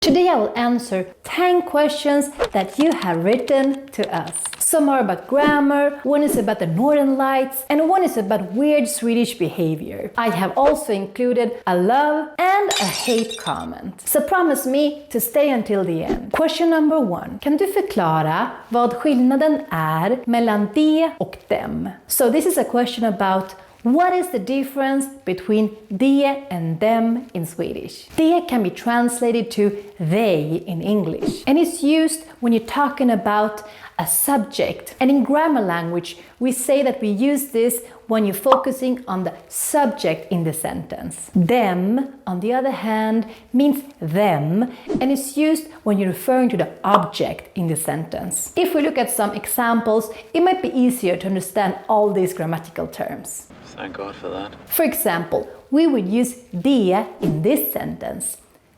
Today I will answer 10 questions that you have written to us. Some are about grammar, one is about the Northern Lights, and one is about weird Swedish behavior. I have also included a love and a hate comment. So promise me to stay until the end. Question number 1. Kan du förklara vad skillnaden är mellan de och dem? So this is a question about what is the difference between de and them in Swedish? De can be translated to they in English, and it's used when you're talking about a subject. And in grammar language, we say that we use this when you're focusing on the subject in the sentence. Them, on the other hand, means them, and it's used when you're referring to the object in the sentence. If we look at some examples, it might be easier to understand all these grammatical terms. Thank God for that. For example, we would use de in this sentence.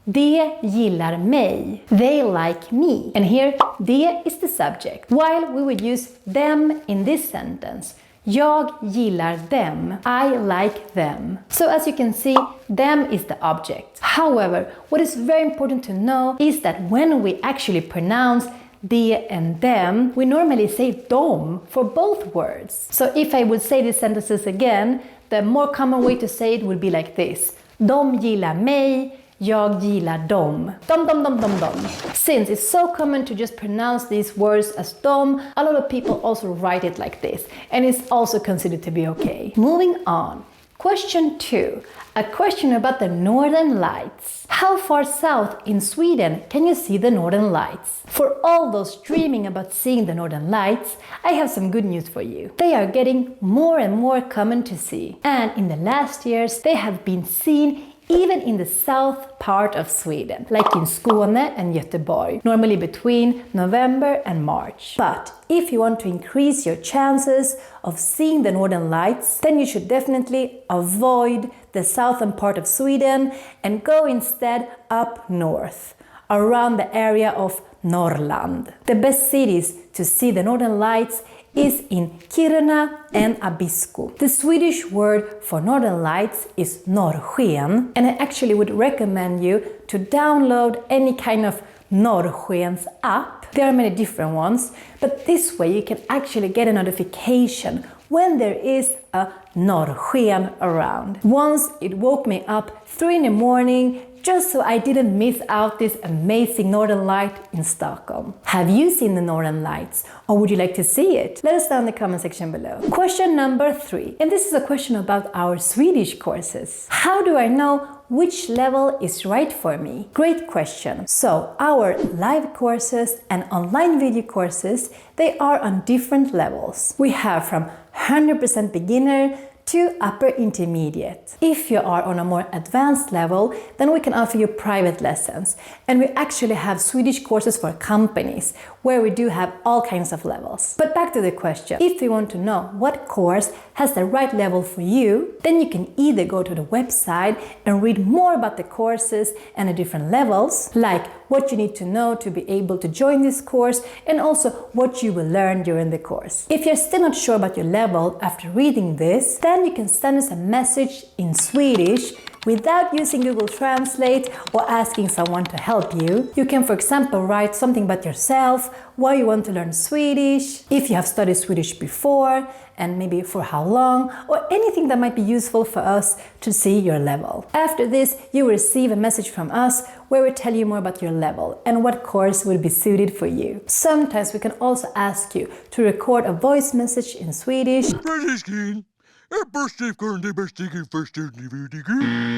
De gillar mig. They like me. And here, de is the subject. While we would use them in this sentence. Jag gillar dem. I like them. So as you can see, them is the object. However, what is very important to know is that when we actually pronounce de and them, we normally say dom for both words. So if I would say these sentences again, the more common way to say it would be like this. De gillar mig, jag gillar dem. Dom, dom, dom, dom, dom. Since it's so common to just pronounce these words as dom, a lot of people also write it like this, and it's also considered to be okay. Moving on. Question 2. A question about the Northern Lights. How far south in Sweden can you see the Northern Lights? For all those dreaming about seeing the Northern Lights, I have some good news for you. They are getting more and more common to see. And in the last years, they have been seen even in the south part of Sweden, like in Skåne and Göteborg, normally between November and March. But if you want to increase your chances of seeing the Northern Lights, then you should definitely avoid the southern part of Sweden and go instead up north, around the area of Norrland. The best cities to see the Northern Lights is in Kiruna and Abisko. The Swedish word for Northern Lights is norrsken, and I actually would recommend you to download any kind of Norrskens app. There are many different ones, but this way you can actually get a notification when there is a norrsken around. Once it woke me up 3 in the morning just so I didn't miss out this amazing Northern Light in Stockholm. Have you seen the Northern Lights, or would you like to see it? Let us know in the comment section below. Question number 3, and this is a question about our Swedish courses. How do I know which level is right for me? Great question. So our live courses and online video courses, they are on different levels. We have from 100% beginner to upper intermediate. If you are on a more advanced level, then we can offer you private lessons. And we actually have Swedish courses for companies, where we do have all kinds of levels. But back to the question. If you want to know what course has the right level for you, then you can either go to the website and read more about the courses and the different levels, like what you need to know to be able to join this course, and also what you will learn during the course. If you're still not sure about your level after reading this, then you can send us a message in Swedish without using Google Translate or asking someone to help you. You can, for example, write something about yourself, why you want to learn Swedish, if you have studied Swedish before, and maybe for how long, or anything that might be useful for us to see your level. After this, you will receive a message from us where we tell you more about your level and what course will be suited for you. Sometimes we can also ask you to record a voice message in Swedish.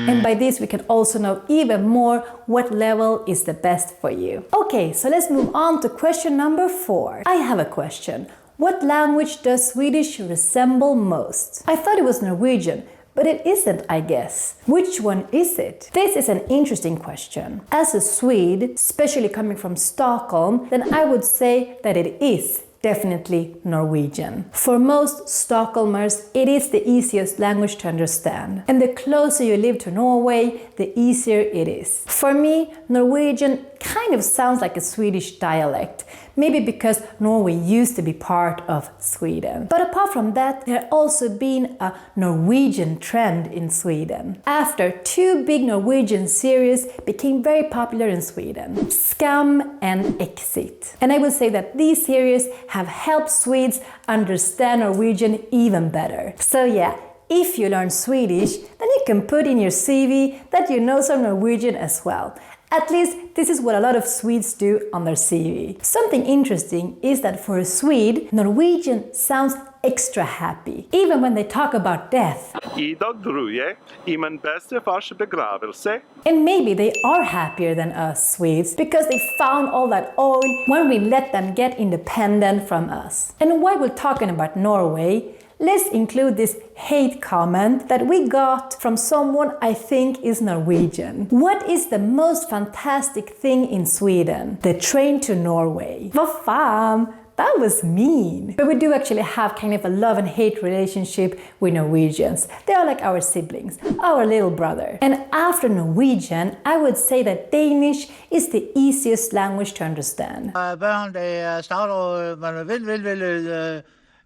And by this we can also know even more what level is the best for you. Okay, so let's move on to question number 4. I have a question. What language does Swedish resemble most? I thought it was Norwegian, but it isn't, I guess. Which one is it? This is an interesting question. As a Swede, especially coming from Stockholm, then I would say that it is definitely Norwegian. For most Stockholmers, it is the easiest language to understand. And the closer you live to Norway, the easier it is. For me, Norwegian kind of sounds like a Swedish dialect, maybe because Norway used to be part of Sweden. But apart from that, there has also been a Norwegian trend in Sweden. After two big Norwegian series became very popular in Sweden, Skam and Exit. And I would say that these series have helped Swedes understand Norwegian even better. So yeah, if you learn Swedish, then you can put in your CV that you know some Norwegian as well. At least this is what a lot of Swedes do on their CV. Something interesting is that for a Swede, Norwegian sounds extra happy, even when they talk about death. Idag drog jag I min bestefars begravelse. And maybe they are happier than us Swedes because they found all that oil when we let them get independent from us. And while we're talking about Norway, let's include this hate comment that we got from someone I think is Norwegian. What is the most fantastic thing in Sweden? The train to Norway. Vad fan? That was mean. But we do actually have kind of a love and hate relationship with Norwegians. They are like our siblings, our little brother. And after Norwegian, I would say that Danish is the easiest language to understand. Børn, der starter, man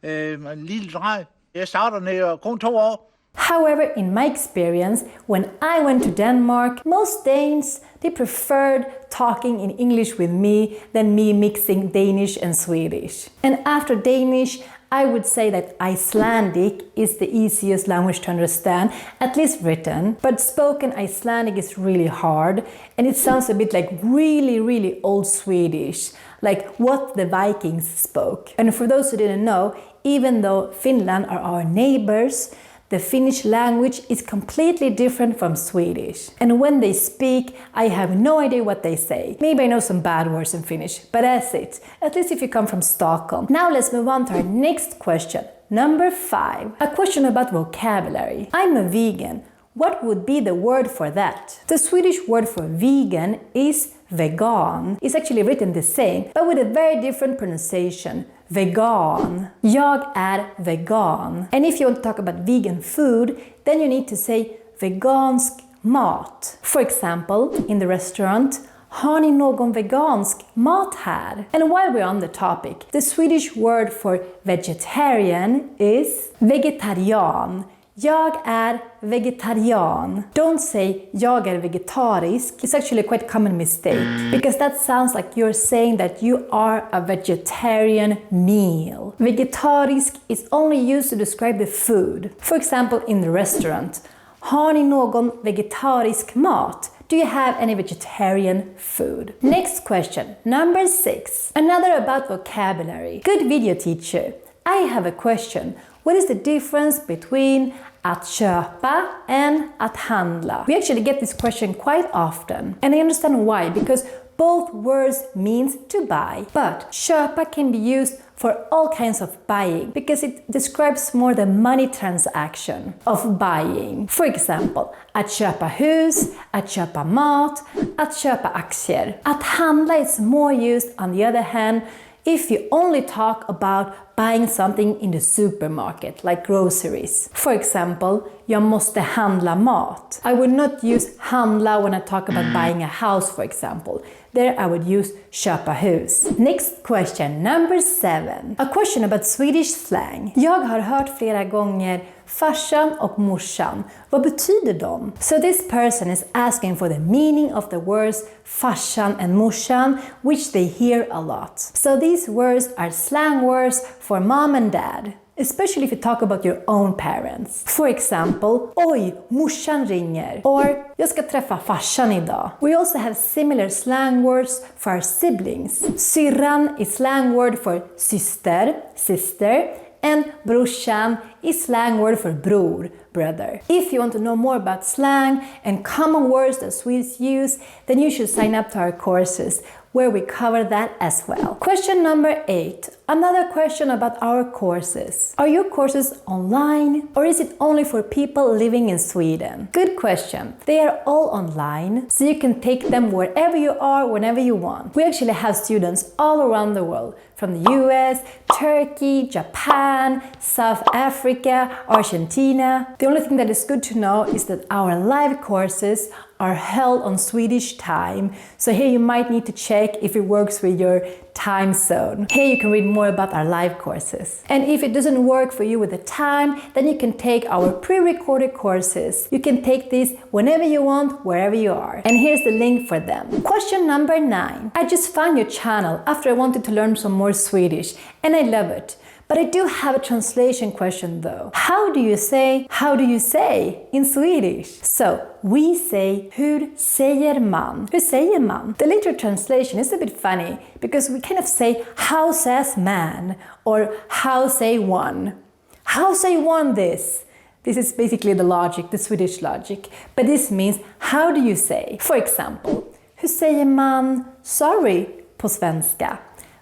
en lille dreng. Jeg starter ned kun 2 år. However, in my experience, when I went to Denmark, most Danes, they preferred talking in English with me than me mixing Danish and Swedish. And after Danish, I would say that Icelandic is the easiest language to understand, at least written, but spoken Icelandic is really hard, and it sounds a bit like really old Swedish, like what the Vikings spoke. And for those who didn't know, even though Finland are our neighbors, the Finnish language is completely different from Swedish. And when they speak, I have no idea what they say. Maybe I know some bad words in Finnish, but that's it. At least if you come from Stockholm. Now let's move on to our next question. Number 5. A question about vocabulary. I'm a vegan. What would be the word for that? The Swedish word for vegan is vegan. It's actually written the same, but with a very different pronunciation. Vegan. Jag är vegan. And if you want to talk about vegan food, then you need to say vegansk mat. For example, in the restaurant, har ni någon vegansk mat här? And while we're on the topic, the Swedish word for vegetarian is vegetarian. Jag är vegetarian. Don't say jag är vegetarisk. It's actually a quite common mistake because that sounds like you're saying that you are a vegetarian meal. Vegetarisk is only used to describe the food. For example, in the restaurant, har ni någon vegetarisk mat? Do you have any vegetarian food? Next question, number 6. Another about vocabulary. Good video teacher. I have a question. What is the difference between att köpa and att handla? We actually get this question quite often, and I understand why, because both words means to buy, but köpa can be used for all kinds of buying because it describes more the money transaction of buying. For example, att köpa hus, att köpa mat, att köpa aktier. Att handla is more used, on the other hand, if you only talk about buying something in the supermarket, like groceries. For example, jag måste handla mat. I would not use handla when I talk about buying a house, for example. There I would use köpa hus. Next question, number 7. A question about Swedish slang. Jag har hört flera gånger farsan och morsan. Vad betyder de? So this person is asking for the meaning of the words farsan and morsan, which they hear a lot. So these words are slang words for mom and dad, especially if you talk about your own parents. For example, oj, morsan ringer, or jag ska träffa farsan idag. We also have similar slang words for our siblings. Syrran is slang word for syster, sister, and brorsan is slang word for bror, brother. If you want to know more about slang and common words that Swedes use, then you should sign up to our courses, where we cover that as well. Question number 8. Another question about our courses. Are your courses online, or is it only for people living in Sweden? Good question. They are all online, so you can take them wherever you are, whenever you want. We actually have students all around the world, from the US, Turkey, Japan, South Africa, Argentina. The only thing that is good to know is that our live courses are held on Swedish time. So here you might need to check if it works with your time zone. Here you can read more about our live courses. And if it doesn't work for you with the time, then you can take our pre-recorded courses. You can take these whenever you want, wherever you are. And here's the link for them. Question number 9. I just found your channel after I wanted to learn some more Swedish, and I love it. But I do have a translation question though. How do you say in Swedish? So, we say hur säger man? Hur säger man? The literal translation is a bit funny because we kind of say how says man or how say one. How say one this? This is basically the logic, the Swedish logic. But this means how do you say? For example, hur säger man sorry på svenska?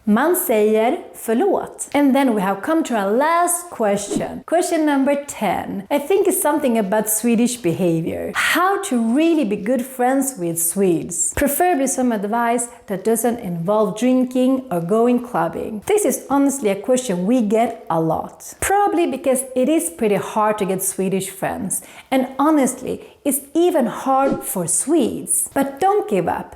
Man säger förlåt. And then we have come to our last question. Question number 10. I think it's something about Swedish behavior. How to really be good friends with Swedes. Preferably some advice that doesn't involve drinking or going clubbing. This is honestly a question we get a lot. Probably because it is pretty hard to get Swedish friends. And honestly, it's even hard for Swedes. But don't give up.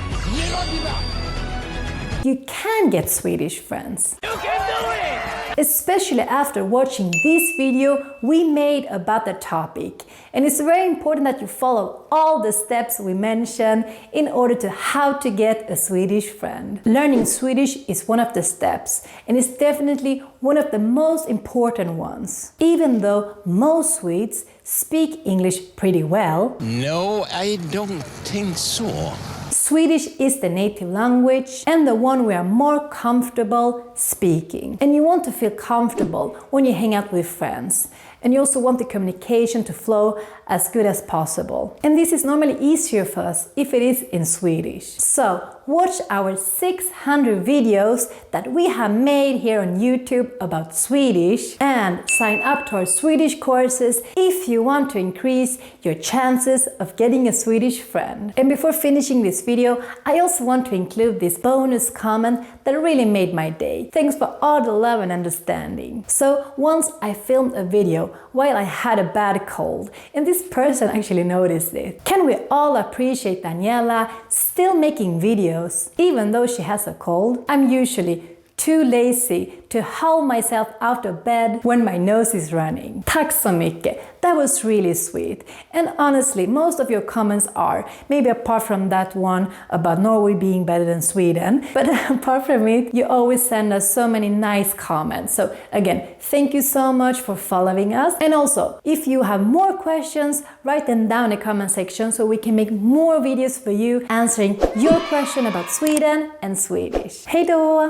You can get Swedish friends. You can do it! Especially after watching this video we made about the topic. And it's very important that you follow all the steps we mentioned in order to how to get a Swedish friend. Learning Swedish is one of the steps, and it's definitely one of the most important ones. Even though most Swedes speak English pretty well. No, I don't think so. Swedish is the native language and the one we are more comfortable speaking. And you want to feel comfortable when you hang out with friends. And you also want the communication to flow as good as possible. And this is normally easier for us if it is in Swedish. So, watch our 600 videos that we have made here on YouTube about Swedish and sign up to our Swedish courses if you want to increase your chances of getting a Swedish friend. And before finishing this video, I also want to include this bonus comment that really made my day. Thanks for all the love and understanding. So, once I filmed a video while I had a bad cold, and this person actually noticed it. Can we all appreciate Daniela still making videos even though she has a cold? I'm usually too lazy to haul myself out of bed when my nose is running. Tack så mycket. That was really sweet. And honestly, most of your comments are, maybe apart from that one about Norway being better than Sweden, but apart from it, you always send us so many nice comments. So again, thank you so much for following us. And also, if you have more questions, write them down in the comment section so we can make more videos for you answering your question about Sweden and Swedish. Hej då!